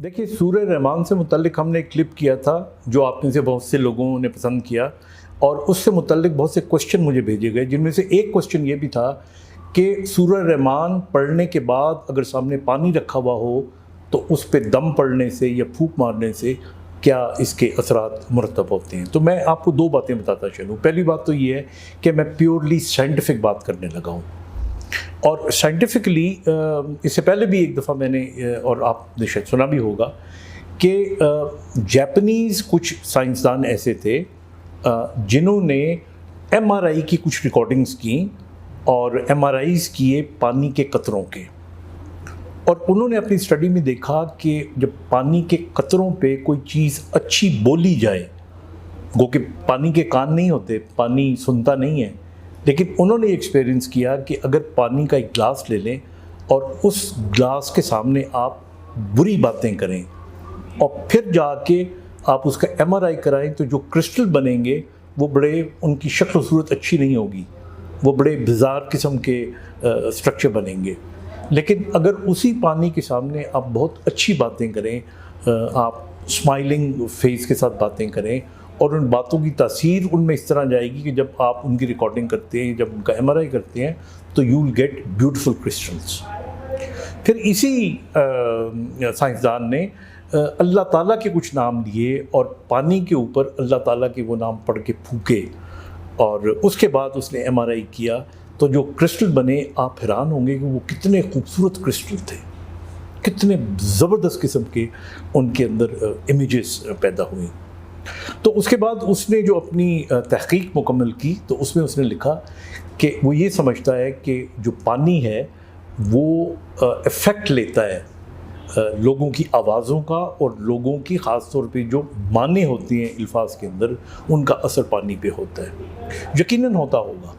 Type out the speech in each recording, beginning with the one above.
देखिए, सूर्य रहमान से मुतल्लिक हमने एक क्लिप किया था जो आप में से बहुत से लोगों ने पसंद किया, और उससे मुतल्लिक बहुत से क्वेश्चन मुझे भेजे गए, जिनमें से एक क्वेश्चन ये भी था कि सूर्य रहमान पढ़ने के बाद अगर सामने पानी रखा हुआ हो तो उस पर दम पड़ने से या फूंक मारने से क्या इसके असरात मुरतब होते हैं। तो मैं आपको दो बातें बताता चलूँ। पहली बात तो ये है कि मैं प्योरली साइंटिफिक बात करने लगा हूँ, और साइंटिफिकली इससे पहले भी एक दफ़ा मैंने और आपने शायद सुना भी होगा कि जापानीज़ कुछ साइंसदान ऐसे थे जिन्होंने एमआरआई की कुछ रिकॉर्डिंग्स की और एमआरआईज़ किए पानी के कतरों के, और उन्होंने अपनी स्टडी में देखा कि जब पानी के कतरों पे कोई चीज़ अच्छी बोली जाए, गो कि पानी के कान नहीं होते, पानी सुनता नहीं है, लेकिन उन्होंने एक्सपीरियंस किया कि अगर पानी का एक ग्लास ले लें और उस ग्लास के सामने आप बुरी बातें करें और फिर जाके आप उसका एमआरआई कराएं तो जो क्रिस्टल बनेंगे वो बड़े, उनकी शक्ल सूरत अच्छी नहीं होगी, वो बड़े बिज़ार किस्म के स्ट्रक्चर बनेंगे। लेकिन अगर उसी पानी के सामने आप बहुत अच्छी बातें करें, आप स्माइलिंग फेस के साथ बातें करें और उन बातों की तासीर उनमें इस तरह जाएगी कि जब आप उनकी रिकॉर्डिंग करते हैं, जब उनका एमआरआई करते हैं तो you will get beautiful crystals. फिर इसी साइंसदान ने अल्लाह ताला के कुछ नाम लिए और पानी के ऊपर अल्लाह ताला के वो नाम पढ़ के फूके, और उसके बाद उसने एमआरआई किया तो जो क्रिस्टल बने आप हैरान होंगे कि वो कितने खूबसूरत क्रिस्टल थे, कितने ज़बरदस्त किस्म के उनके अंदर इमेजेस पैदा हुए। तो उसके बाद उसने जो अपनी तहकीक मुकम्मल की तो उसमें उसने लिखा कि वो ये समझता है कि जो पानी है वो इफ़ेक्ट लेता है लोगों की आवाज़ों का, और लोगों की ख़ास तौर पे जो माने होती हैं अल्फाज के अंदर, उनका असर पानी पे होता है। यकीनन होता होगा,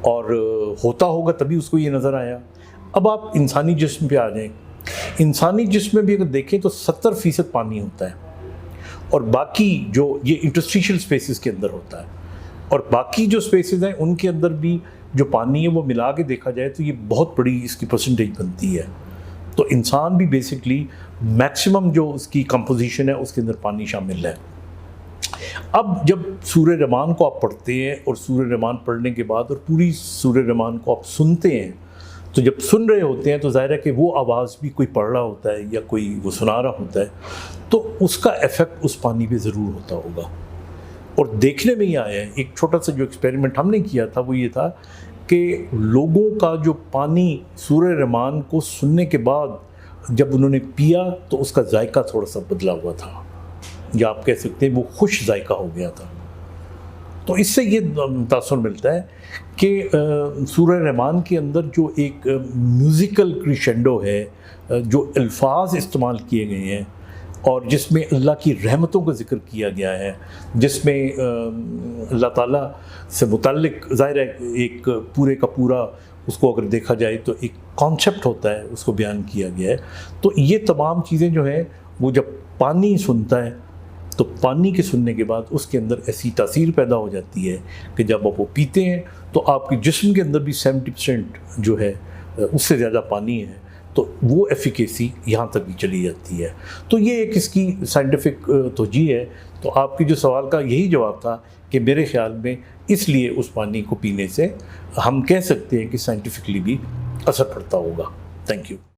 और होता होगा तभी उसको ये नज़र आया। अब आप इंसानी जिस्म पे आ जाएं। इंसानी जिस्म में भी अगर देखें तो 70% पानी होता है, और बाकी जो ये इंटरस्टिशियल स्पेसेस के अंदर होता है, और बाकी जो स्पेसेस हैं उनके अंदर भी जो पानी है वो मिला के देखा जाए तो ये बहुत बड़ी इसकी परसेंटेज बनती है। तो इंसान भी बेसिकली मैक्सिमम जो उसकी कंपोजिशन है उसके अंदर पानी शामिल है। अब जब सूर्य रहमान को आप पढ़ते हैं और सूर्य रहमान पढ़ने के बाद और पूरी सूर्य रहमान को आप सुनते हैं, तो जब सुन रहे होते हैं तो ज़ाहिर है कि वो आवाज़ भी कोई पढ़ रहा होता है या कोई वो सुना रहा होता है, तो उसका इफ़ेक्ट उस पानी पे ज़रूर होता होगा। और देखने में ही आया है, एक छोटा सा जो एक्सपेरिमेंट हमने किया था वो ये था कि लोगों का जो पानी सूर्य रहमान को सुनने के बाद जब उन्होंने पिया तो उसका जायका थोड़ा सा बदला हुआ था, या आप कह सकते हैं वो खुश जायका हो गया था। तो इससे ये तासुर मिलता है कि सूर्य रहमान के अंदर जो एक म्यूज़िकल क्रिशेंडो है, जो अल्फाज इस्तेमाल किए गए हैं और जिसमें अल्लाह की रहमतों का ज़िक्र किया गया है, जिसमें अल्लाह ताला से मुतल्लिक ज़ाहिर है एक पूरे का पूरा उसको अगर देखा जाए तो एक कॉन्सेप्ट होता है, उसको बयान किया गया है। तो ये तमाम चीज़ें जो हैं वो जब पानी सुनता है तो पानी के सुनने के बाद उसके अंदर ऐसी तासीर पैदा हो जाती है कि जब आप वो पीते हैं तो आपके जिस्म के अंदर भी 70% जो है उससे ज़्यादा पानी है, तो वो एफिकेसी यहाँ तक भी चली जाती है। तो ये एक इसकी साइंटिफिक तौजीह है। तो आपके जो सवाल का यही जवाब था कि मेरे ख़्याल में इसलिए उस पानी को पीने से हम कह सकते हैं कि साइंटिफिकली भी असर पड़ता होगा। Thank you.